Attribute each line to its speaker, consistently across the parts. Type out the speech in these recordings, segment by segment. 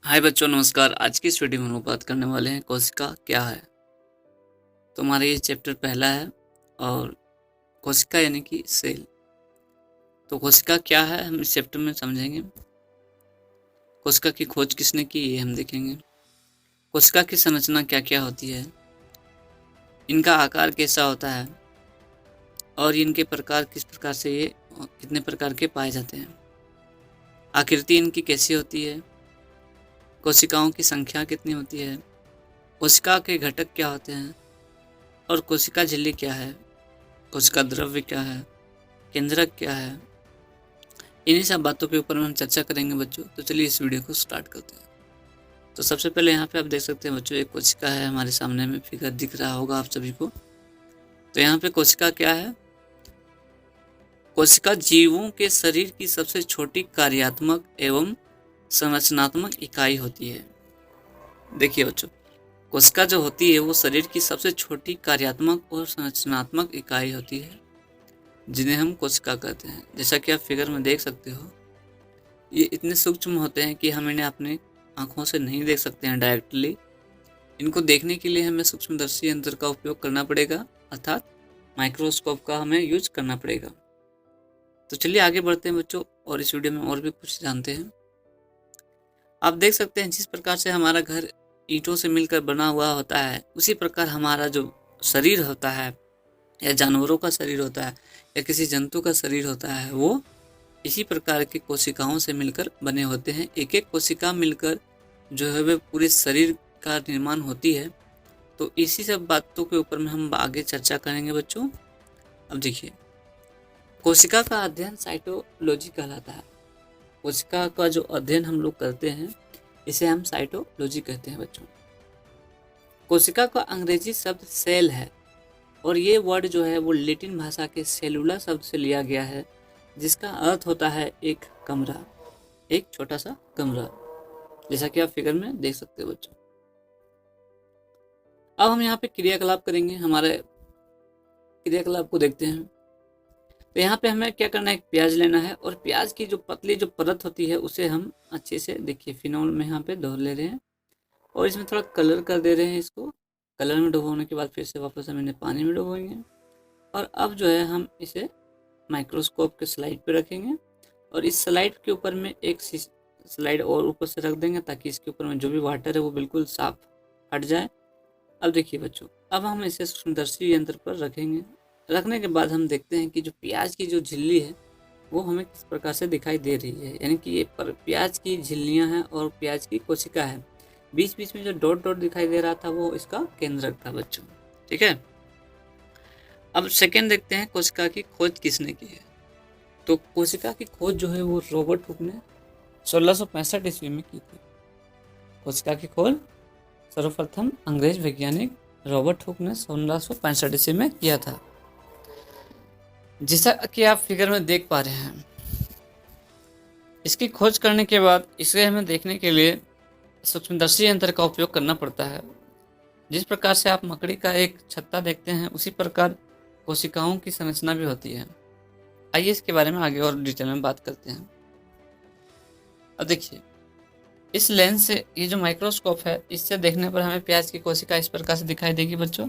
Speaker 1: हाय बच्चों, नमस्कार। आज की इस वीडियो में हम लोग बात करने वाले हैं कोशिका क्या है। तो हमारा ये चैप्टर पहला है और कोशिका यानी कि सेल। तो कोशिका क्या है हम इस चैप्टर में समझेंगे। कोशिका की खोज किसने की ये हम देखेंगे। कोशिका की संरचना क्या क्या होती है, इनका आकार कैसा होता है और इनके प्रकार किस प्रकार से ये कितने प्रकार के पाए जाते हैं। आकृति इनकी कैसी होती है, कोशिकाओं की संख्या कितनी होती है, कोशिका के घटक क्या होते हैं और कोशिका झिल्ली क्या है, कोशिका द्रव्य क्या है, केंद्रक क्या है। इन्हीं सब बातों के ऊपर में हम चर्चा करेंगे बच्चों। तो चलिए इस वीडियो को स्टार्ट करते हैं। तो सबसे पहले यहाँ पे आप देख सकते हैं बच्चों, एक कोशिका है हमारे सामने में, फिगर दिख रहा होगा आप सभी को। तो यहाँ पे कोशिका क्या है। कोशिका जीवों के शरीर की सबसे छोटी कार्यात्मक एवं संरचनात्मक इकाई होती है। देखिए बच्चों, कोशिका जो होती है वो शरीर की सबसे छोटी कार्यात्मक और संरचनात्मक इकाई होती है, जिन्हें हम कोशिका कहते हैं। जैसा कि आप फिगर में देख सकते हो, ये इतने सूक्ष्म होते हैं कि हम इन्हें अपने आँखों से नहीं देख सकते हैं डायरेक्टली। इनको देखने के लिए हमें सूक्ष्मदर्शी यंत्र का उपयोग करना पड़ेगा, अर्थात माइक्रोस्कोप का हमें यूज करना पड़ेगा। तो चलिए आगे बढ़ते हैं बच्चों और इस वीडियो में और भी कुछ जानते हैं। आप देख सकते हैं जिस प्रकार से हमारा घर ईंटों से मिलकर बना हुआ होता है, उसी प्रकार हमारा जो शरीर होता है या जानवरों का शरीर होता है या किसी जंतु का शरीर होता है, वो इसी प्रकार की कोशिकाओं से मिलकर बने होते हैं। एक एक कोशिका मिलकर जो है वह पूरे शरीर का निर्माण होती है। तो इसी सब बातों के ऊपर में हम आगे चर्चा करेंगे बच्चों। अब देखिए, कोशिका का अध्ययन साइटोलॉजी कहलाता है। कोशिका का जो अध्ययन हम लोग करते हैं इसे हम साइटोलॉजी कहते हैं बच्चों। कोशिका का अंग्रेजी शब्द सेल है और ये वर्ड जो है वो लैटिन भाषा के सेलुला शब्द से लिया गया है, जिसका अर्थ होता है एक कमरा, एक छोटा सा कमरा, जैसा कि आप फिगर में देख सकते हो बच्चों। अब हम यहाँ पे क्रियाकलाप करेंगे, हमारे क्रियाकलाप को देखते हैं। तो यहाँ पे हमें क्या करना है, एक प्याज लेना है और प्याज की जो पतली जो परत होती है उसे हम अच्छे से, देखिए फिनॉल में यहाँ पे धो ले रहे हैं और इसमें थोड़ा कलर कर दे रहे हैं। इसको कलर में डुबोने के बाद फिर से वापस हम इन्हें पानी में डुबोएंगे और अब जो है हम इसे माइक्रोस्कोप के स्लाइड पे रखेंगे और इस स्लाइड के ऊपर में एक स्लाइड और ऊपर से रख देंगे ताकि इसके ऊपर में जो भी वाटर है वो बिल्कुल साफ हट जाए। अब देखिए बच्चों, अब हम इसे सूक्ष्मदर्शी यंत्र पर रखेंगे। रखने के बाद हम देखते हैं कि जो प्याज की जो झिल्ली है वो हमें किस प्रकार से दिखाई दे रही है। यानी कि ये प्याज की झिल्लियाँ हैं और प्याज की कोशिका है। बीच बीच में जो डॉट डॉट दिखाई दे रहा था वो इसका केंद्रक था बच्चों। ठीक है, अब सेकेंड देखते हैं कोशिका की खोज किसने की है। तो कोशिका की खोज जो है वो रॉबर्ट हुक ने 1665 ईस्वी में की थी। कोशिका की खोज सर्वप्रथम अंग्रेज वैज्ञानिक रॉबर्ट हुक ने 1665 ईस्वी में किया था, जैसा कि आप फिगर में देख पा रहे हैं। इसकी खोज करने के बाद इसे हमें देखने के लिए सूक्ष्मदर्शी यंत्र का उपयोग करना पड़ता है। जिस प्रकार से आप मकड़ी का एक छत्ता देखते हैं, उसी प्रकार कोशिकाओं की संरचना भी होती है। आइए इसके बारे में आगे और डिटेल में बात करते हैं। अब देखिए, इस लेंस से, ये जो माइक्रोस्कोप है, इससे देखने पर हमें प्याज की कोशिका इस प्रकार से दिखाई देगी बच्चों।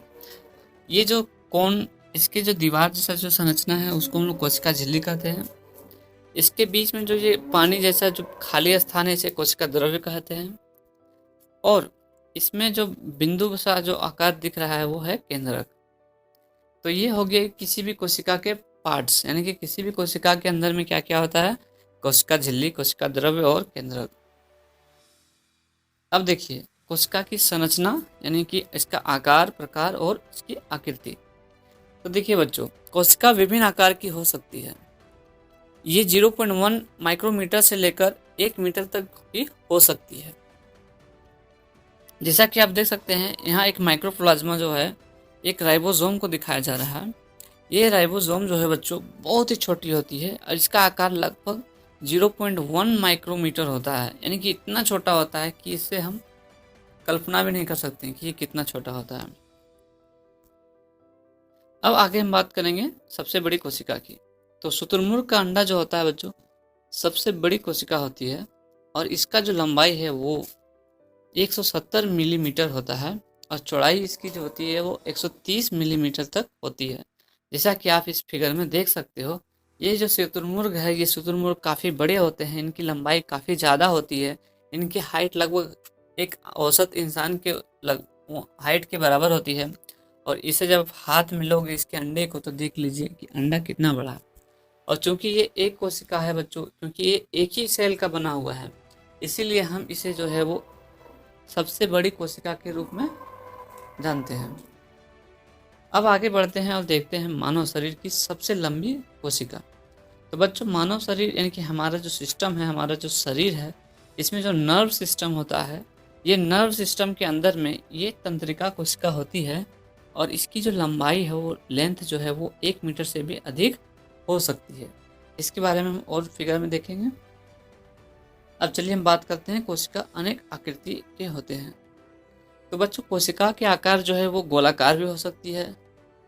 Speaker 1: ये जो कोन, इसके जो दीवार जैसा जो संरचना है उसको हम लोग कोशिका झिल्ली कहते हैं। इसके बीच में जो ये पानी जैसा जो खाली स्थान है इसे कोशिका द्रव्य कहते हैं और इसमें जो बिंदु सा जो आकार दिख रहा है वो है केंद्रक। तो ये हो गया किसी भी कोशिका के पार्ट्स, यानी कि किसी भी कोशिका के अंदर में क्या क्या होता है, कोशिका झिल्ली, कोशिका द्रव्य और केंद्रक। अब देखिए कोशिका की संरचना, यानी कि इसका आकार, प्रकार और इसकी आकृति। तो देखिए बच्चों, कोशिका विभिन्न आकार की हो सकती है। ये 0.1 माइक्रोमीटर से लेकर 1 मीटर तक की हो सकती है। जैसा कि आप देख सकते हैं, यहाँ एक माइक्रोप्लाज्मा जो है, एक राइबोसोम को दिखाया जा रहा है। ये राइबोसोम जो है बच्चों बहुत ही छोटी होती है और इसका आकार लगभग 0.1 माइक्रोमीटर होता है। यानी कि इतना छोटा होता है कि इससे हम कल्पना भी नहीं कर सकते कि ये कितना छोटा होता है। अब आगे हम बात करेंगे सबसे बड़ी कोशिका की। तो शुतुरमुर्ग का अंडा जो होता है बच्चों, सबसे बड़ी कोशिका होती है और इसका जो लंबाई है वो 170 मिलीमीटर होता है और चौड़ाई इसकी जो होती है वो 130 मिलीमीटर तक होती है। जैसा कि आप इस फिगर में देख सकते हो, ये जो शुतुरमुर्ग है, ये शुतुरमुर्ग काफ़ी बड़े होते हैं, इनकी लंबाई काफ़ी ज़्यादा होती है, इनकी हाइट लगभग एक औसत इंसान के हाइट के बराबर होती है। और इसे जब हाथ में लोगे इसके अंडे को, तो देख लीजिए कि अंडा कितना बड़ा है। और चूंकि ये एक कोशिका है बच्चों, क्योंकि ये एक ही सेल का बना हुआ है, इसीलिए हम इसे जो है वो सबसे बड़ी कोशिका के रूप में जानते हैं। अब आगे बढ़ते हैं और देखते हैं मानव शरीर की सबसे लंबी कोशिका। तो बच्चों, मानव शरीर यानी कि हमारा जो सिस्टम है, हमारा जो शरीर है, इसमें जो नर्व सिस्टम होता है, ये नर्व सिस्टम के अंदर में ये तंत्रिका कोशिका होती है और इसकी जो लंबाई है, वो लेंथ जो है वो 1 मीटर से भी अधिक हो सकती है। इसके बारे में हम और फिगर में देखेंगे। अब चलिए हम बात करते हैं, कोशिका अनेक आकृति के होते हैं। तो बच्चों, कोशिका के आकार जो है वो गोलाकार भी हो सकती है,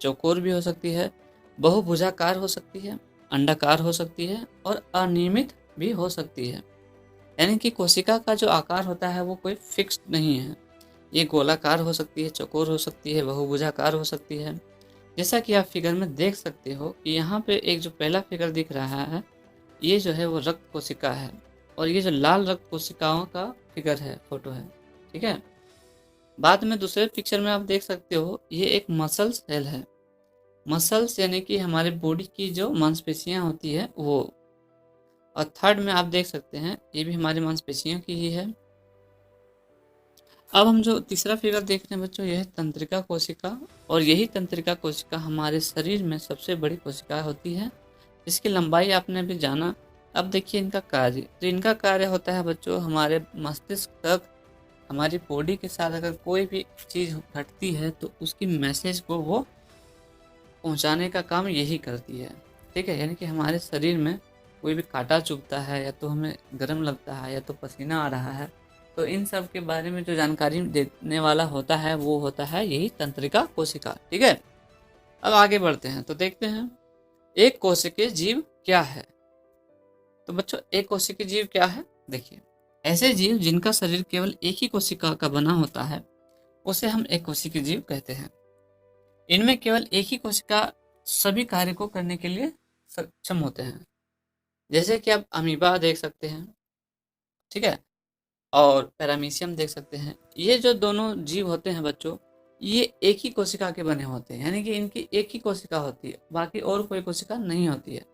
Speaker 1: चौकोर भी हो सकती है, बहुभुजाकार हो सकती है, अंडाकार हो सकती है और अनियमित भी हो सकती है। यानी कि कोशिका का जो आकार होता है वो कोई फिक्स नहीं है। ये गोलाकार हो सकती है, चौकोर हो सकती है, बहुभुजाकार हो सकती है। जैसा कि आप फिगर में देख सकते हो कि यहाँ पे एक जो पहला फिगर दिख रहा है, ये जो है वो रक्त कोशिका है और ये जो लाल रक्त कोशिकाओं का फिगर है, फोटो है। ठीक है। बाद में दूसरे पिक्चर में आप देख सकते हो, ये एक मसल सेल है। मसल्स यानी कि हमारे बॉडी की जो मांसपेशियां होती है वो। और थर्ड में आप देख सकते हैं, ये भी हमारी मांसपेशियों की ही है। अब हम जो तीसरा फिगर देख रहे हैं बच्चों, यह है तंत्रिका कोशिका। और यही तंत्रिका कोशिका हमारे शरीर में सबसे बड़ी कोशिका होती है। इसकी लंबाई आपने अभी जाना। अब देखिए इनका कार्य। तो इनका कार्य होता है बच्चों, हमारे मस्तिष्क तक, हमारी बॉडी के साथ अगर कोई भी चीज़ घटती है तो उसकी मैसेज को वो पहुंचाने का काम यही करती है। ठीक है। यानी कि हमारे शरीर में कोई भी कांटा चुभता है, या तो हमें गर्म लगता है, या तो पसीना आ रहा है, तो इन सब के बारे में जो जानकारी देने वाला होता है वो होता है यही तंत्रिका कोशिका। ठीक है। अब आगे बढ़ते हैं तो देखते हैं एक कोशिकीय जीव क्या है। तो बच्चों, एक कोशिकीय जीव क्या है? देखिए, ऐसे जीव जिनका शरीर केवल एक ही कोशिका का बना होता है उसे हम एक कोशिकीय जीव कहते हैं। इनमें केवल एक ही कोशिका सभी कार्य को करने के लिए सक्षम होते हैं। जैसे कि आप अमीबा देख सकते हैं, ठीक है, और पैरामीशियम देख सकते हैं। ये जो दोनों जीव होते हैं बच्चों, ये एक ही कोशिका के बने होते हैं, यानी कि इनकी एक ही कोशिका होती है, बाकी और कोई कोशिका नहीं होती है।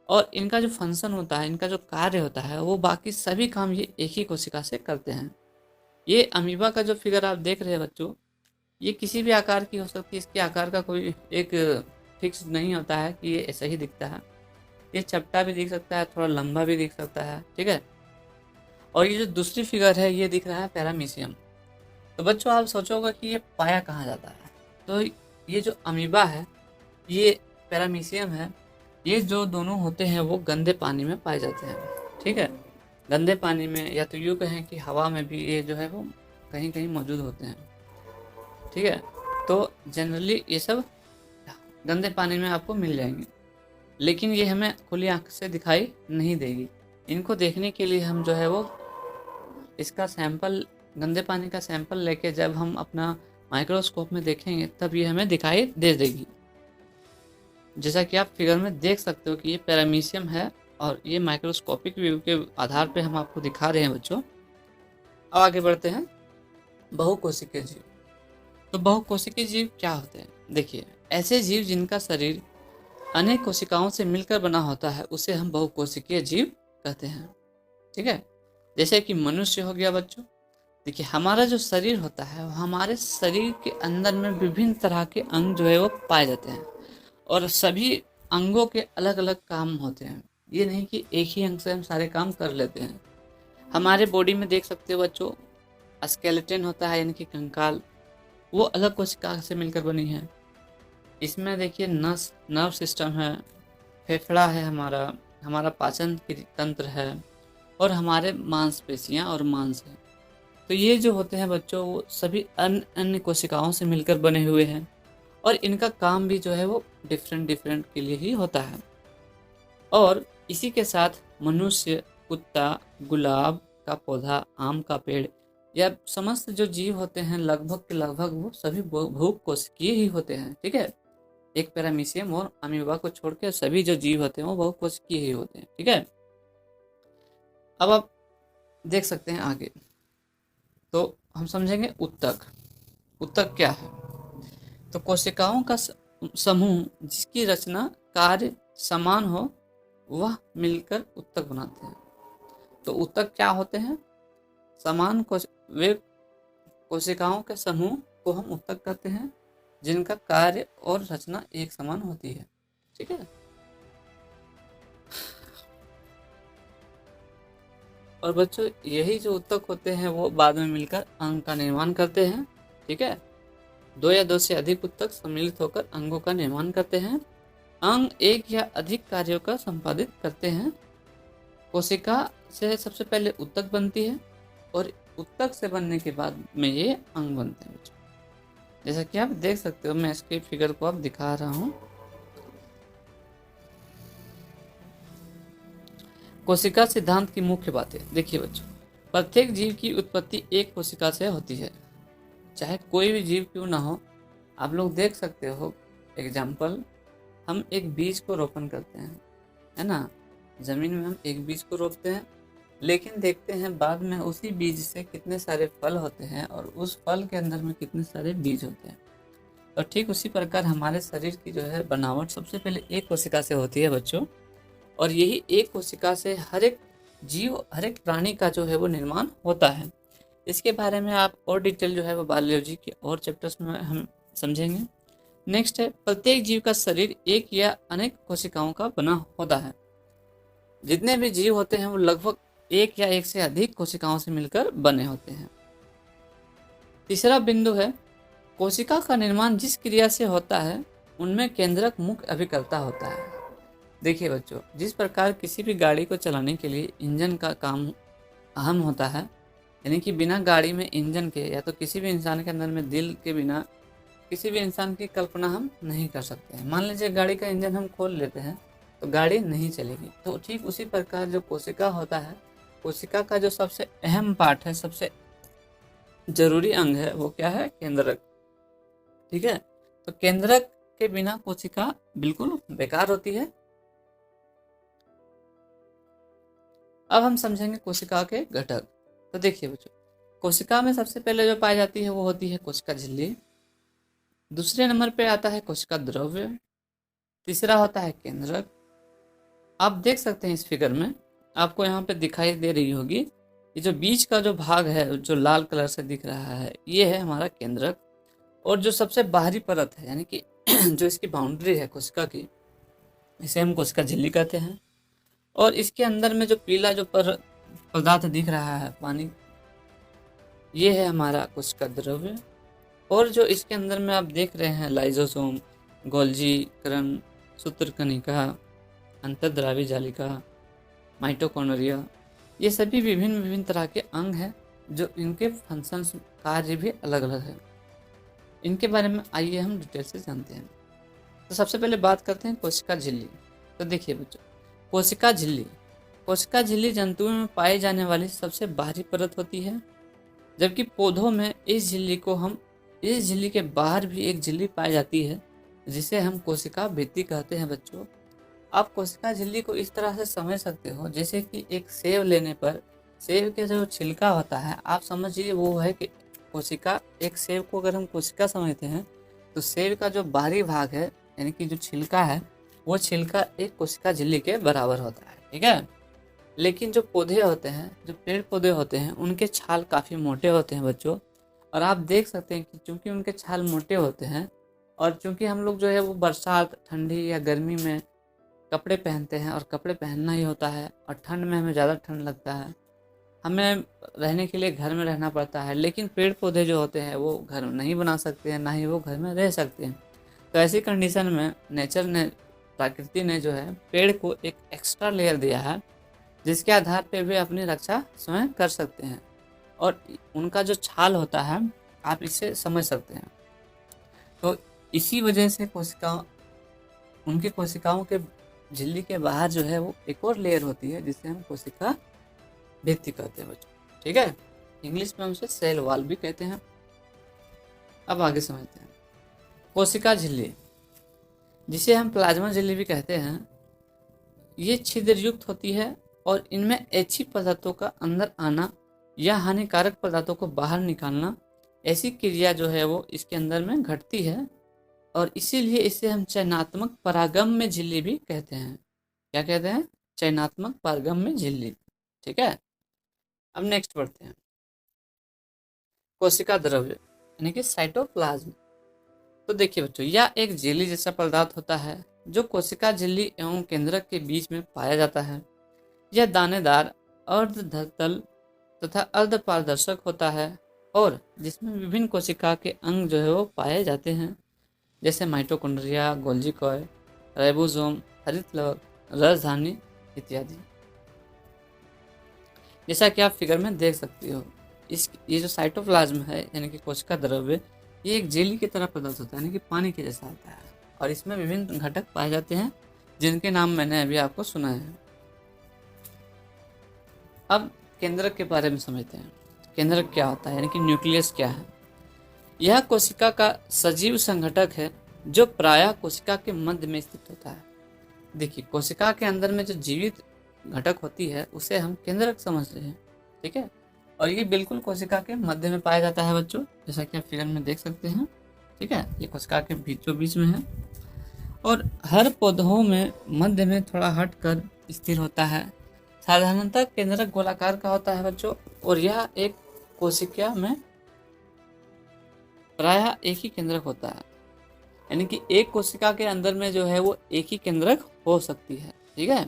Speaker 1: और इनका जो फंक्शन होता है, इनका जो कार्य होता है, वो बाकी सभी काम ये एक ही कोशिका से करते हैं। ये अमीबा का जो फिगर आप देख रहे हैं बच्चों, ये किसी भी आकार की हो सकती है। इसके आकार का कोई एक फिक्स नहीं होता है कि ये ऐसा ही दिखता है। ये चपटा भी दिख सकता है, थोड़ा लंबा भी दिख सकता है। ठीक है। और ये जो दूसरी फिगर है, ये दिख रहा है पैरामीशियम। तो बच्चों, आप सोचोगे कि ये पाया कहाँ जाता है। तो ये जो अमीबा है, ये पैरामीशियम है, ये जो दोनों होते हैं वो गंदे पानी में पाए जाते हैं। ठीक है। गंदे पानी में, या तो यूँ कहें कि हवा में भी ये जो है वो कहीं कहीं मौजूद होते हैं। ठीक है। तो जनरली ये सब गंदे पानी में आपको मिल जाएंगे, लेकिन ये हमें खुली आंख से दिखाई नहीं देगी। इनको देखने के लिए हम जो है वो इसका सैंपल, गंदे पानी का सैंपल लेके जब हम अपना माइक्रोस्कोप में देखेंगे तब ये हमें दिखाई दे देगी। जैसा कि आप फिगर में देख सकते हो कि ये पैरामीशियम है और ये माइक्रोस्कोपिक व्यू के आधार पे हम आपको दिखा रहे हैं बच्चों। अब आगे बढ़ते हैं, बहुकोशिकीय जीव। तो बहुकोशिकीय जीव क्या होते हैं? देखिए, ऐसे जीव जिनका शरीर अनेक कोशिकाओं से मिलकर बना होता है उसे हम बहुकोशिकीय जीव कहते हैं। ठीक है। जैसे कि मनुष्य हो गया बच्चों। देखिए, हमारा जो शरीर होता है, हमारे शरीर के अंदर में विभिन्न तरह के अंग जो है वो पाए जाते हैं और सभी अंगों के अलग अलग काम होते हैं। ये नहीं कि एक ही अंग से हम सारे काम कर लेते हैं। हमारे बॉडी में देख सकते हो बच्चों, स्केलेटन होता है, यानी कि कंकाल, वो अलग कोशिका से मिलकर बनी है। इसमें देखिए नस, नर्व सिस्टम है, फेफड़ा है, हमारा पाचन तंत्र है और हमारे मांसपेशियां और मांस है। तो ये जो होते हैं बच्चों, वो सभी अन्य कोशिकाओं से मिलकर बने हुए हैं और इनका काम भी जो है वो डिफरेंट के लिए ही होता है। और इसी के साथ मनुष्य, कुत्ता, गुलाब का पौधा, आम का पेड़, या समस्त जो जीव होते हैं लगभग के लगभग वो सभी बहुकोशिकीय ही होते हैं। ठीक है, एक पैरामीशियम और अमीबा को छोड़ के सभी जो जीव होते हैं वो बहुकोशिकीय ही होते हैं। ठीक है, अब आप देख सकते हैं आगे, तो हम समझेंगे उत्तक। उत्तक क्या है? तो कोशिकाओं का समूह जिसकी रचना कार्य समान हो वह मिलकर उत्तक बनाते हैं। तो उत्तक क्या होते हैं? समान वे कोशिकाओं के समूह को हम उत्तक कहते हैं जिनका कार्य और रचना एक समान होती है। ठीक है, और बच्चों यही जो उत्तक होते हैं वो बाद में मिलकर अंग का निर्माण करते हैं। ठीक है, दो या दो से अधिक उत्तक सम्मिलित होकर अंगों का निर्माण करते हैं। अंग एक या अधिक कार्यों का संपादित करते हैं। कोशिका से सबसे पहले उत्तक बनती है और उत्तक से बनने के बाद में ये अंग बनते हैं बच्चों। जैसा कि आप देख सकते हो, मैं इसके फिगर को आप दिखा रहा हूँ। कोशिका सिद्धांत की मुख्य बातें देखिए बच्चों, प्रत्येक जीव की उत्पत्ति एक कोशिका से होती है, चाहे कोई भी जीव क्यों ना हो। आप लोग देख सकते हो, एग्जाम्पल, हम एक बीज को रोपण करते हैं, है ना, जमीन में हम एक बीज को रोपते हैं, लेकिन देखते हैं बाद में उसी बीज से कितने सारे फल होते हैं और उस फल के अंदर में कितने सारे बीज होते हैं। और ठीक उसी प्रकार हमारे शरीर की जो है बनावट सबसे पहले एक कोशिका से होती है बच्चों, और यही एक कोशिका से हर एक जीव, हर एक प्राणी का जो है वो निर्माण होता है। इसके बारे में आप और डिटेल जो है वो बायोलॉजी के और चैप्टर्स में हम समझेंगे। नेक्स्ट है, प्रत्येक जीव का शरीर एक या अनेक कोशिकाओं का बना होता है। जितने भी जीव होते हैं वो लगभग एक या एक से अधिक कोशिकाओं से मिलकर बने होते हैं। तीसरा बिंदु है, कोशिका का निर्माण जिस क्रिया से होता है उनमें केंद्रक मुख्य अभिकर्ता होता है। देखिए बच्चों, जिस प्रकार किसी भी गाड़ी को चलाने के लिए इंजन का काम अहम होता है, यानी कि बिना गाड़ी में इंजन के या तो किसी भी इंसान के अंदर में दिल के बिना किसी भी इंसान की कल्पना हम नहीं कर सकते हैं। मान लीजिए गाड़ी का इंजन हम खोल लेते हैं तो गाड़ी नहीं चलेगी। तो ठीक उसी प्रकार जो कोशिका होता है, कोशिका का जो सबसे अहम पार्ट है, सबसे जरूरी अंग है, वो क्या है? केंद्रक। ठीक है, तो केंद्रक के बिना कोशिका बिल्कुल बेकार होती है। अब हम समझेंगे कोशिका के घटक। तो देखिए बच्चों, कोशिका में सबसे पहले जो पाई जाती है वो होती है कोशिका झिल्ली। दूसरे नंबर पे आता है कोशिका द्रव्य। तीसरा होता है केंद्रक। आप देख सकते हैं इस फिगर में, आपको यहाँ पे दिखाई दे रही होगी, ये जो बीच का जो भाग है जो लाल कलर से दिख रहा है, ये है हमारा केंद्रक। और जो सबसे बाहरी परत है, यानी कि जो इसकी बाउंड्री है कोशिका की, इसे हम कोशिका झिल्ली कहते हैं। और इसके अंदर में जो पीला जो पदार्थ दिख रहा है, पानी, ये है हमारा कोशिका द्रव्य। और जो इसके अंदर में आप देख रहे हैं लाइजोसोम, गोल्जी करण, सूत्रकणिका, अंतर्द्रावी जालिका, माइटोकॉन्ड्रिया, ये सभी विभिन्न विभिन्न तरह के अंग हैं जो इनके फंक्शंस, कार्य भी अलग अलग है। इनके बारे में आइए हम डिटेल से जानते हैं। तो सबसे पहले बात करते हैं कोशिका झिल्ली। तो देखिए बच्चों, कोशिका झिल्ली, कोशिका झिल्ली जंतुओं में पाई जाने वाली सबसे बाहरी परत होती है, जबकि पौधों में इस झिल्ली के बाहर भी एक झिल्ली पाई जाती है जिसे हम कोशिका भित्ति कहते हैं बच्चों। आप कोशिका झिल्ली को इस तरह से समझ सकते हो, जैसे कि एक सेब लेने पर सेब के जो छिलका होता है, आप समझिए वो है कि कोशिका, एक सेब को अगर हम कोशिका समझते हैं तो सेब का जो बाहरी भाग है, यानी कि जो छिलका है, वो छिलका एक कोशिका झिल्ली के बराबर होता है। ठीक है, लेकिन जो पौधे होते हैं, जो पेड़ पौधे होते हैं, उनके छाल काफ़ी मोटे होते हैं बच्चों। और आप देख सकते हैं कि चूंकि उनके छाल मोटे होते हैं और चूंकि हम लोग जो है वो बरसात, ठंडी या गर्मी में कपड़े पहनते हैं और कपड़े पहनना ही होता है, और ठंड में हमें ज़्यादा ठंड लगता है, हमें रहने के लिए घर में रहना पड़ता है। लेकिन पेड़ पौधे जो होते हैं वो घर नहीं बना सकते हैं, ना ही वो घर में रह सकते हैं। तो ऐसी कंडीशन में नेचर ने, प्रकृति ने जो है पेड़ को एक एक्स्ट्रा लेयर दिया है जिसके आधार पे वे अपनी रक्षा स्वयं कर सकते हैं। और उनका जो छाल होता है, आप इसे समझ सकते हैं। तो इसी वजह से उनकी कोशिकाओं के झिल्ली के बाहर जो है वो एक और लेयर होती है जिसे हम कोशिका भित्ति कहते हैं बच्चों। ठीक है, इंग्लिश में हम उसे सेल वॉल भी कहते हैं। अब आगे समझते हैं। कोशिका झिल्ली, जिसे हम प्लाज्मा झिल्ली भी कहते हैं, ये छिद्रयुक्त होती है और इनमें ऐच्छिक पदार्थों का अंदर आना या हानिकारक पदार्थों को बाहर निकालना, ऐसी क्रिया जो है वो इसके अंदर में घटती है, और इसीलिए इसे हम चयनात्मक पारगम्य झिल्ली भी कहते हैं। क्या कहते हैं? चयनात्मक पारगम्य झिल्ली। ठीक है, अब नेक्स्ट बढ़ते हैं। कोशिका द्रव्य यानी कि साइटोप्लाज्म। तो देखिए बच्चों, यह एक जेली जैसा पदार्थ होता है जो कोशिका झिल्ली एवं केंद्रक के बीच में पाया जाता है। यह दानेदार, अर्धधतल तथा अर्धपारदर्शक होता है और जिसमें विभिन्न कोशिका के अंग जो है वो पाए जाते हैं, जैसे माइटोकॉन्ड्रिया, गोल्जी कॉय, राइबोसोम, हरित लवक, राजधानी इत्यादि। जैसा कि आप फिगर में देख सकते हो, ये जो साइटोप्लाज्म है यानी कि कोशिका द्रव्य, ये एक जेली की तरह पदार्थ होता है, यानी कि पानी के जैसा होता है, और इसमें विभिन्न घटक पाए जाते हैं जिनके नाम मैंने अभी आपको सुनाए हैं। अब केंद्रक के बारे में समझते हैं। केंद्रक क्या होता है, यानी कि न्यूक्लियस क्या है। यह कोशिका का सजीव संघटक है जो प्रायः कोशिका के मध्य में स्थित होता है। देखिए, कोशिका के अंदर में जो जीवित घटक होती है उसे हम केंद्रक समझते हैं। ठीक है, और ये बिल्कुल कोशिका के मध्य में पाया जाता है बच्चों, जैसा कि आप फिगर में देख सकते हैं। ठीक है, ये कोशिका के बीचों बीच में है और हर पौधों में मध्य में थोड़ा हट कर स्थिर होता है। साधारणतः केंद्रक गोलाकार का होता है बच्चों, और यह एक कोशिका में प्रायः एक ही केंद्रक होता है, यानी कि एक कोशिका के अंदर में जो है वो एक ही केंद्रक हो सकती है। ठीक है,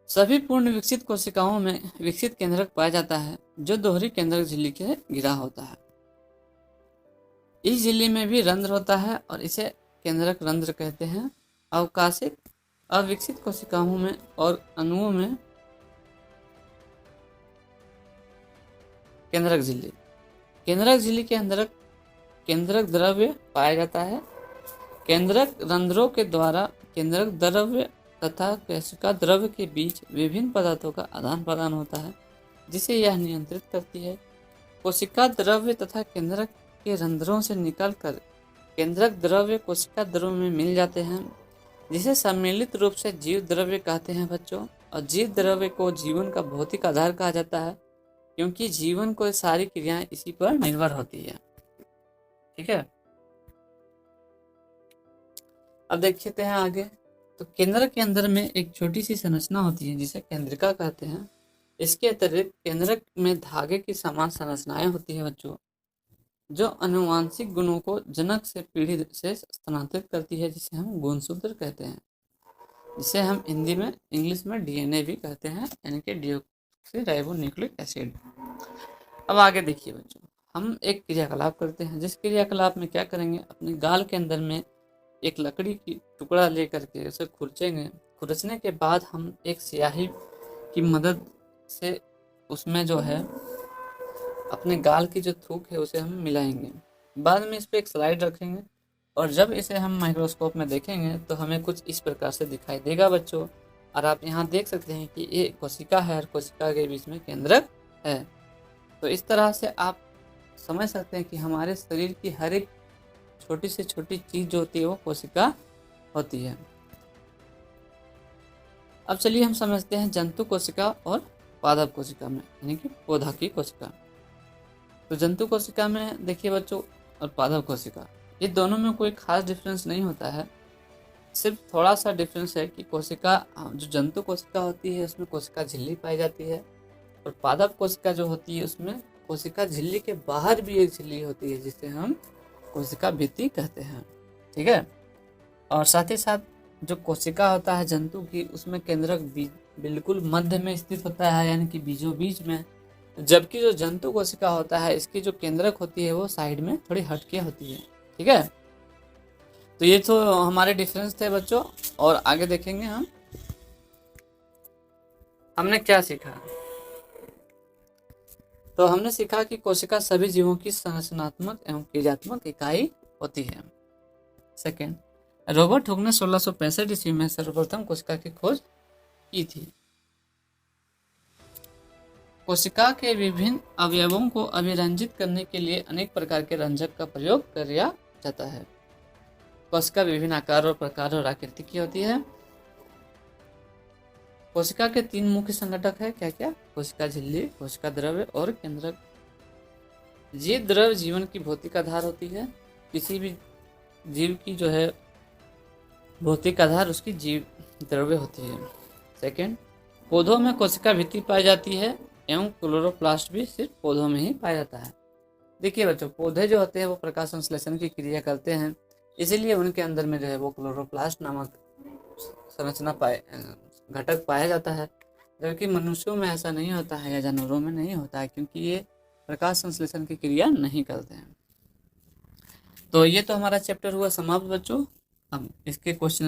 Speaker 1: सभी पूर्ण विकसित कोशिकाओं में विकसित केंद्रक पाया जाता है जो दोहरी केंद्रक झिल्ली के घिरा होता है। इस झिल्ली में भी रंध्र होता है और इसे केंद्रक रंध्र कहते हैं। अवकाशिक अविकसित कोशिकाओं में और अणुओं में केंद्रक झिल्ली, केंद्रक झिल्ली के अंदर केंद्रक द्रव्य पाया जाता है। केंद्रक रंध्रों के द्वारा केंद्रक द्रव्य तथा कोशिका द्रव्य के बीच विभिन्न पदार्थों का आदान प्रदान होता है, जिसे यह नियंत्रित करती है। कोशिका द्रव्य तथा केंद्रक के रंध्रों से निकलकर केंद्रक द्रव्य कोशिका द्रव्य में मिल जाते हैं, जिसे सम्मिलित रूप से जीव द्रव्य कहते हैं बच्चों। और जीव द्रव्य को जीवन का भौतिक आधार कहा जाता है, क्योंकि जीवन को सारी क्रियाएं इसी पर निर्भर होती है। ठीक है, अब देखते हैं आगे। तो केंद्रक के अंदर में एक छोटी सी संरचना होती है जिसे केंद्रिका कहते हैं। इसके अतिरिक्त केंद्रक में धागे की समान संरचनाएं होती है बच्चों, जो आनुवांशिक गुणों को जनक से पीढ़ी से स्थानांतरित करती है, जिसे हम गुणसूत्र कहते हैं, जिसे हम हिंदी में इंग्लिश में डीएनए भी कहते हैं, यानी कि डीऑक्सीराइबोन्यूक्लिक एसिड। अब आगे देखिए बच्चों, हम एक क्रियाकलाप करते हैं, जिस क्रियाकलाप में क्या करेंगे, अपने गाल के अंदर में एक लकड़ी की टुकड़ा लेकर के उसे खुरचेंगे। खुरचने के बाद हम एक स्याही की मदद से उसमें जो है अपने गाल की जो थूक है उसे हम मिलाएंगे। बाद में इस पर एक स्लाइड रखेंगे और जब इसे हम माइक्रोस्कोप में देखेंगे तो हमें कुछ इस प्रकार से दिखाई देगा बच्चों। और आप यहाँ देख सकते हैं कि ये कोशिका है और कोशिका के बीच में केंद्रक है। तो इस तरह से आप समझ सकते हैं कि हमारे शरीर की हर एक छोटी से छोटी चीज जो होती है वो कोशिका होती है। अब चलिए हम समझते हैं जंतु कोशिका और पादप कोशिका में, यानी कि पौधा की कोशिका। तो जंतु कोशिका में देखिए बच्चों और पादप कोशिका, ये दोनों में कोई खास डिफरेंस नहीं होता है। सिर्फ थोड़ा सा डिफरेंस है कि कोशिका जो जंतु कोशिका होती है उसमें कोशिका झिल्ली पाई जाती है, और पादप कोशिका जो होती है उसमें कोशिका झिल्ली के बाहर भी एक झिल्ली होती है, जिसे हम कोशिका भित्ति कहते हैं। ठीक है, और साथ ही साथ जो कोशिका होता है जंतु की, उसमें केंद्रक बिल्कुल मध्य में स्थित होता है, यानी कि बीचों बीच में। जबकि जो जंतु कोशिका होता है इसकी जो केंद्रक होती है वो साइड में थोड़ी हटके होती है। ठीक है, तो ये तो हमारे डिफरेंस थे बच्चों। और आगे देखेंगे हमने क्या सीखा। तो हमने सीखा कि कोशिका सभी जीवों की संरचनात्मक एवं क्रियात्मक इकाई होती है। सेकेंड, रॉबर्ट हुक ने 1665 ईस्वी में सर्वप्रथम कोशिका की खोज की थी। कोशिका के विभिन्न अवयवों को अभिरंजित करने के लिए अनेक प्रकार के रंजक का प्रयोग किया जाता है। कोशिका विभिन्न आकार और प्रकार और आकृति की होती है। कोशिका के 3 मुख्य संगठक है, क्या क्या? कोशिका झिल्ली, कोशिका द्रव्य और केंद्रक। ये द्रव्य जीवन की भौतिक आधार होती है। किसी भी जीव की जो है भौतिक आधार उसकी जीव द्रव्य होती है। सेकंड, पौधों में कोशिका भित्ति पाई जाती है एवं क्लोरोप्लास्ट भी सिर्फ पौधों में ही पाया जाता है। देखिए बच्चों, पौधे जो होते हैं वो प्रकाश संश्लेषण की क्रिया करते हैं, इसीलिए उनके अंदर में जो है वो क्लोरोप्लास्ट नामक संरचना घटक पाया जाता है, जबकि मनुष्यों में ऐसा नहीं होता है या जानवरों में नहीं होता है, क्योंकि ये प्रकाश संश्लेषण की क्रिया नहीं करते हैं। तो ये तो हमारा चैप्टर हुआ समाप्त बच्चों। अब इसके क्वेश्चन